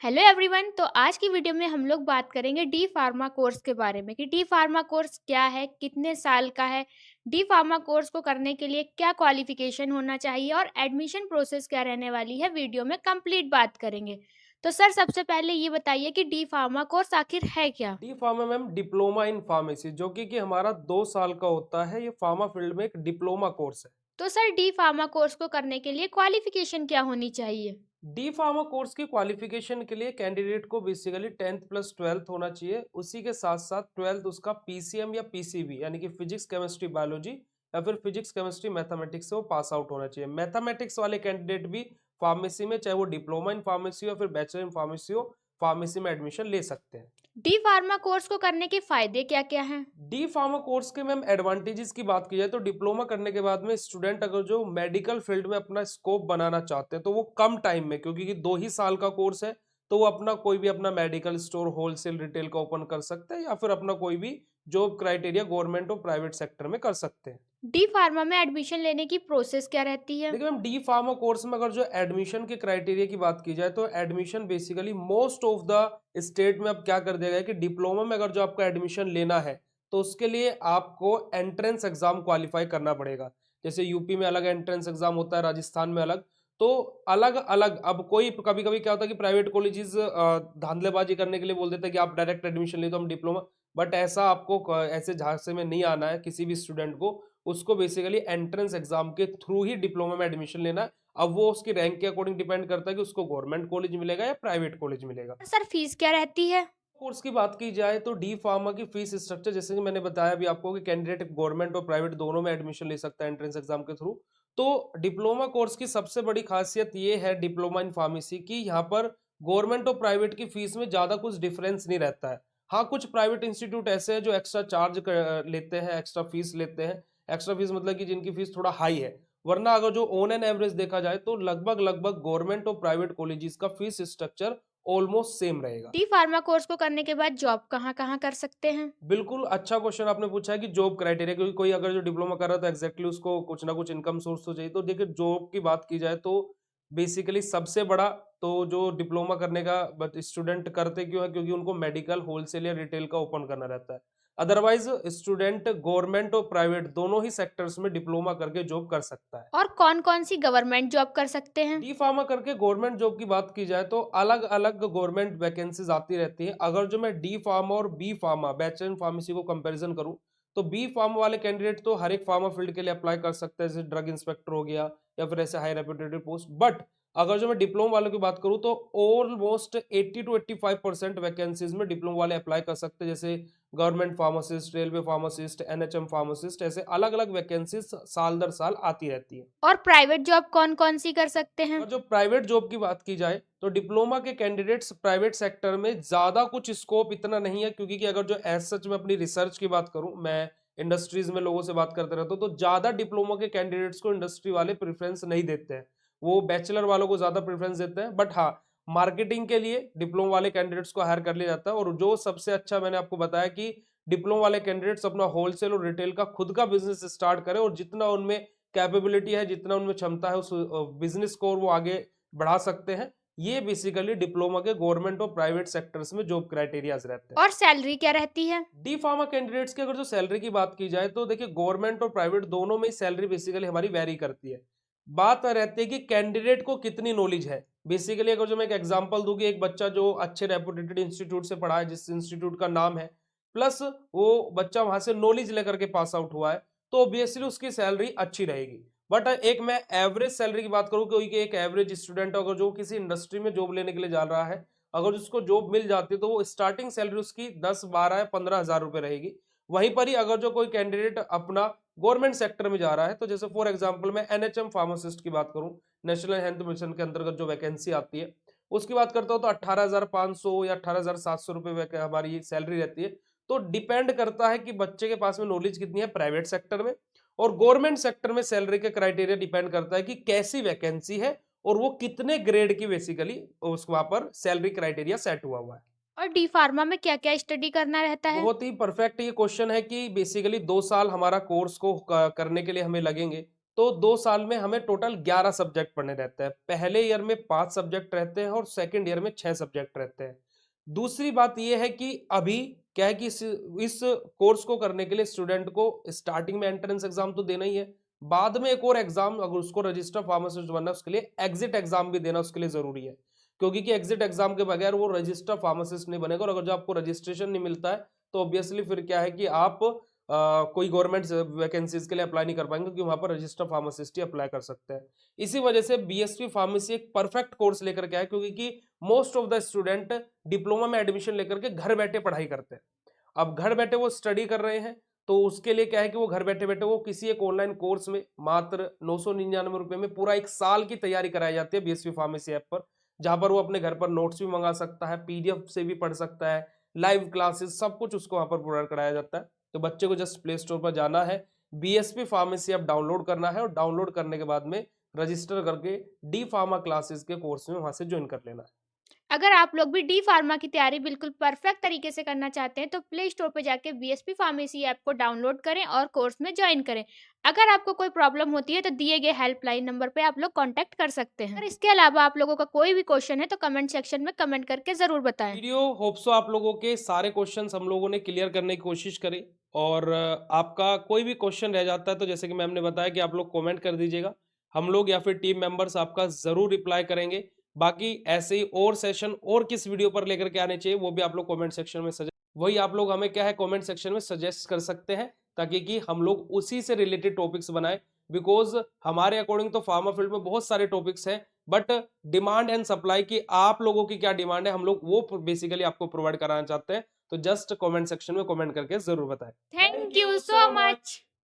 Hello everyone. तो आज की वीडियो में हम लोग बात करेंगे डी फार्मा कोर्स के बारे में कि डी फार्मा कोर्स क्या है, कितने साल का है, डी फार्मा कोर्स को करने के लिए क्या क्वालिफिकेशन होना चाहिए और एडमिशन प्रोसेस क्या रहने वाली है। वीडियो में कंप्लीट बात करेंगे। तो सर, सबसे पहले ये बताइए कि डी फार्मा कोर्स आखिर है क्या? D pharma ma'am diploma in pharmacy जो कि हमारा 2 साल का होता है। ये फार्मा फील्ड में एक डिप्लोमा कोर्स है। तो सर, डी फार्मा कोर्स को करने के लिए क्वालिफिकेशन क्या होनी चाहिए? डी फार्मा कोर्स की क्वालिफिकेशन के लिए कैंडिडेट को बेसिकली 10th प्लस 12th होना चाहिए। उसी के साथ साथ 12th उसका पीसीएम या पीसीबी यानी कि फिजिक्स केमिस्ट्री बायोलॉजी या फिर फिजिक्स केमिस्ट्री मैथमेटिक्स से वो पास आउट होना चाहिए। मैथमेटिक्स वाले कैंडिडेट भी फार्मेसी में, चाहे वो डिप्लोमा इन फार्मेसी हो फिर बैचलर इन फार्मेसी हो, फार्मेसी में एडमिशन ले सकते हैं। डी फार्मा कोर्स को करने के फायदे क्या क्या हैं? डी फार्मा कोर्स के मैम एडवांटेजेस की बात की जाए तो डिप्लोमा करने के बाद में स्टूडेंट अगर जो मेडिकल फील्ड में अपना स्कोप बनाना चाहते हैं तो वो कम टाइम में, क्योंकि 2 ही साल का कोर्स है, तो वो अपना कोई भी अपना मेडिकल स्टोर होलसेल रिटेल का ओपन कर सकते हैं या फिर अपना कोई भी जॉब क्राइटेरिया गवर्नमेंट और प्राइवेट सेक्टर में कर सकते हैं। डी फार्मा में एडमिशन लेने की प्रोसेस क्या रहती है? देखिए मैम, डी फार्मा कोर्स में अगर जो एडमिशन के क्राइटेरिया की बात की जाए तो admission basically most of the state में अब क्या कर दिया गया है कि डिप्लोमा में अगर जो आपको एडमिशन लेना है तो उसके लिए आपको एंट्रेंस एग्जाम क्वालिफाई करना पड़ेगा। जैसे यूपी में अलग एंट्रेंस एग्जाम होता है, राजस्थान में अलग। तो अलग अलग अब कोई कभी कभी क्या होता है कि प्राइवेट कॉलेजेस धांधलेबाजी करने के लिए बोल देते हैं कि आप डायरेक्ट एडमिशन ले तो हम डिप्लोमा, बट ऐसा आपको ऐसे झांसे में नहीं आना है किसी भी स्टूडेंट को। उसको बेसिकली एंट्रेंस एग्जाम के थ्रू ही डिप्लोमा में एडमिशन लेना है। अब वो उसकी रैंक के अकॉर्डिंग डिपेंड करता है कि उसको गवर्नमेंट कॉलेज मिलेगा या प्राइवेट कॉलेज मिलेगा। और सर, फीस क्या रहती है? कोर्स की बात की जाए तो डी फार्मा की फीस स्ट्रक्चर जैसे कि मैंने बताया अभी आपको कि कैंडिडेट गवर्नमेंट और प्राइवेट दोनों में एडमिशन ले सकता है एंट्रेंस एग्जाम के थ्रू। तो डिप्लोमा कोर्स की सबसे बड़ी खासियत ये है डिप्लोमा इन फार्मेसी की, यहाँ पर गवर्नमेंट और प्राइवेट की फीस में ज्यादा कुछ डिफरेंस नहीं रहता है। हाँ, कुछ प्राइवेट इंस्टीट्यूट ऐसे हैं जो एक्स्ट्रा चार्ज लेते हैं, एक्स्ट्रा फीस लेते हैं। एक्स्ट्रा फीस मतलब कि जिनकी फीस थोड़ा हाई है, वरना अगर जो ऑन एन एवरेज देखा जाए तो लगभग लगभग गवर्नमेंट और प्राइवेट कॉलेजेस का फीस स्ट्रक्चर ऑलमोस्ट सेम रहेगा। डी फार्मा कोर्स को करने के बाद जॉब कहाँ-कहाँ कर सकते हैं? बिल्कुल, अच्छा क्वेश्चन आपने पूछा है कि जॉब क्राइटेरिया, क्योंकि कोई अगर जो डिप्लोमा कर रहा है तो एग्जैक्टली उसको कुछ ना कुछ इनकम सोर्स तो चाहिए। तो देखिए, जॉब की बात की जाए तो बेसिकली सबसे बड़ा तो जो डिप्लोमा करने का बट स्टूडेंट करते क्यों है, क्योंकि उनको मेडिकल होलसेल या रिटेल का ओपन करना रहता है। अदरवाइज स्टूडेंट गवर्नमेंट और प्राइवेट दोनों ही सेक्टर्स में डिप्लोमा करके जॉब कर सकता है। और कौन-कौन सी गवर्नमेंट जॉब कर सकते हैं? डी फार्मा करके गवर्नमेंट जॉब की बात की जाए तो अलग अलग गवर्नमेंट वैकेंसीज आती रहती हैं। अगर जो मैं डी फार्मा और B pharma bachelor in pharmacy को कंपैरिजन करूं तो बी फार्मा वाले कैंडिडेट तो हर एक फार्मा फील्ड के लिए अप्लाई कर सकते हैं, जैसे ड्रग इंस्पेक्टर हो गया या फिर ऐसे हाई रेप्यूटेड पोस्ट। बट अगर जो मैं डिप्लोमा वालों की बात करूं तो ऑलमोस्ट 80 to 85% वैकेंसीज में डिप्लोमा वाले अप्लाई कर सकते हैं, जैसे government pharmacist, railway pharmacist, NHM pharmacist, ऐसे अलग अलग वैकेंसीज साल दर साल आती रहती है। और प्राइवेट जॉब कौन-कौन सी कर सकते हैं? और जो प्राइवेट जॉब की बात की जाए तो डिप्लोमा के कैंडिडेट्स प्राइवेट सेक्टर में ज्यादा कुछ स्कोप इतना नहीं है, क्योंकि कि अगर जो एज सच में अपनी रिसर्च की बात करूं, मैं इंडस्ट्रीज में लोगों से बात करते रहता हूं, तो ज्यादा डिप्लोमा के कैंडिडेट्स को इंडस्ट्री वाले प्रेफरेंस नहीं देते हैं। वो बैचलर वालों को ज्यादा प्रेफरेंस देते हैं। बट हाँ, मार्केटिंग के लिए डिप्लोमा वाले कैंडिडेट्स को हायर कर लिया जाता है। और जो सबसे अच्छा मैंने आपको बताया कि डिप्लोमा वाले कैंडिडेट्स अपना होलसेल और रिटेल का खुद का बिजनेस स्टार्ट करें, और जितना उनमें कैपेबिलिटी है, जितना उनमें क्षमता है, उस बिजनेस को और वो आगे बढ़ा सकते हैं। ये बेसिकली डिप्लोमा के गवर्नमेंट और प्राइवेट सेक्टर्स में जॉब क्राइटेरियाज रहते हैं। और सैलरी क्या रहती है? डी फार्मा कैंडिडेट्स की अगर जो सैलरी की बात की जाए तो देखिए, गवर्नमेंट और प्राइवेट दोनों में ही सैलरी बेसिकली हमारी वेरी करती है। बात रहती है कि कैंडिडेट को कितनी नॉलेज है। बेसिकली अगर जो मैं एक एग्जांपल दूं कि एक बच्चा जो अच्छे रेपुटेटेड इंस्टीट्यूट से पढ़ा है, जिस इंस्टीट्यूट का नाम है, प्लस वो बच्चा वहां से नॉलेज लेकर के पास आउट हुआ है, तो ऑब्वियसली उसकी सैलरी अच्छी रहेगी। बट एक मैं एवरेज सैलरी की बात करूं, क्योंकि एक एवरेज स्टूडेंट अगर जो किसी इंडस्ट्री में जॉब लेने के लिए जा रहा है, अगर उसको जॉब मिल जाती है तो वो स्टार्टिंग सैलरी उसकी 10, 12 या 15 हज़ार रुपए रहेगी। वहीं पर ही अगर जो कोई कैंडिडेट अपना गवर्नमेंट सेक्टर में जा रहा है, तो जैसे फॉर एग्जांपल मैं एनएचएम फार्मासिस्ट की बात करूं, नेशनल हेल्थ मिशन के अंतर्गत जो वैकेंसी आती है उसकी बात करता हूं, तो 18,500 या 18,700 रुपए हमारी सैलरी रहती है। तो डिपेंड करता है कि बच्चे के पास में नॉलेज कितनी है प्राइवेट सेक्टर में। और गवर्नमेंट सेक्टर में सैलरी का क्राइटेरिया डिपेंड करता है कि कैसी वैकेंसी है और वो कितने ग्रेड की बेसिकली उस वहां पर सैलरी क्राइटेरिया सेट हुआ है। और डी फार्मा में क्या-क्या स्टडी करना रहता है? बहुत ही परफेक्ट ये क्वेश्चन है कि बेसिकली 2 साल हमारा कोर्स को करने के लिए हमें लगेंगे। तो 2 साल में हमें टोटल 11 सब्जेक्ट पढ़ने रहते हैं। पहले ईयर में 5 सब्जेक्ट रहते हैं और सेकंड ईयर में 6 सब्जेक्ट रहते हैं। दूसरी बात ये है कि अभी क्या है कि इस कोर्स को करने के लिए स्टूडेंट को स्टार्टिंग में एंट्रेंस एग्जाम तो देना ही है, बाद में एक और एग्जाम, अगर उसको रजिस्टर फार्मासिस्ट बनना है उसके लिए एग्जिट एग्जाम भी देना उसके लिए जरूरी है, क्योंकि कि एग्जिट एग्जाम के बगैर वो रजिस्टर फार्मासिस्ट नहीं बनेगा। और अगर जो आपको रजिस्ट्रेशन नहीं मिलता है तो ऑब्वियसली फिर क्या है कि आप कोई गवर्नमेंट वैकेंसीज के लिए अप्लाई नहीं कर पाएंगे, क्योंकि वहां पर रजिस्टर फार्मासिस्ट ही अप्लाई कर सकते हैं। इसी वजह से बीएसपी फार्मेसी एक परफेक्ट कोर्स लेकर के आया, क्योंकि कि most of the student diploma में एडमिशन लेकर के घर बैठे पढ़ाई करते हैं। अब घर बैठे वो स्टडी कर रहे हैं, तो उसके लिए क्या है कि वो घर बैठे बैठे वो किसी एक ऑनलाइन कोर्स में मात्र 999 रुपए में पूरा 1 साल की तैयारी कराई जाती है बीएसपी फार्मेसी ऐप पर, जहां पर वो अपने घर पर नोट्स भी मंगा सकता है, पीडीएफ से भी पढ़ सकता है, लाइव क्लासेस सब कुछ उसको वहां पर प्रोवाइड कराया जाता है। तो बच्चे को जस्ट प्ले स्टोर पर जाना है, बीएसपी फार्मेसी ऐप डाउनलोड करना है, और डाउनलोड करने के बाद में रजिस्टर करके डी फार्मा क्लासेस के कोर्स में वहां से ज्वाइन कर लेना है। अगर आप लोग भी डी फार्मा की तैयारी बिल्कुल परफेक्ट तरीके से करना चाहते हैं तो प्ले स्टोर पे जाके बीएसपी फार्मेसी ऐप को डाउनलोड करें और कोर्स में ज्वाइन करें। अगर आपको कोई प्रॉब्लम होती है तो दिए गए हेल्पलाइन नंबर पे आप लोग कांटेक्ट कर सकते हैं। और इसके अलावा आप लोगों का कोई भी क्वेश्चन है तो कमेंट सेक्शन में कमेंट करके ज़रूर बताएं। वीडियो होप्सो आप लोगों के सारे क्वेश्चंस हम लोगों ने क्लियर करने की कोशिश करी, और आपका कोई भी क्वेश्चन रह जाता है तो जैसे कि मैम ने बताया कि आप लोग कमेंट कर दीजिएगा, हम लोग या फिर टीम मेंबर्स आपका जरूर रिप्लाई करेंगे। बाकी ऐसे ही और सेशन और किस वीडियो पर लेकर के आने चाहिए वो भी आप लोग कमेंट सेक्शन में सजेस्ट, वही आप लोग हमें क्या है कमेंट सेक्शन में सजेस्ट कर सकते हैं, ताकि कि हम लोग उसी से रिलेटेड टॉपिक्स बनाए। बिकॉज हमारे अकॉर्डिंग तो फार्मा फील्ड में बहुत सारे टॉपिक्स हैं, बट डिमांड एंड सप्लाई की आप लोगों की क्या डिमांड है हम लोग वो बेसिकली आपको प्रोवाइड कराना चाहते हैं। तो जस्ट कमेंट सेक्शन में कमेंट करके जरूर बताएं। Thank you so much.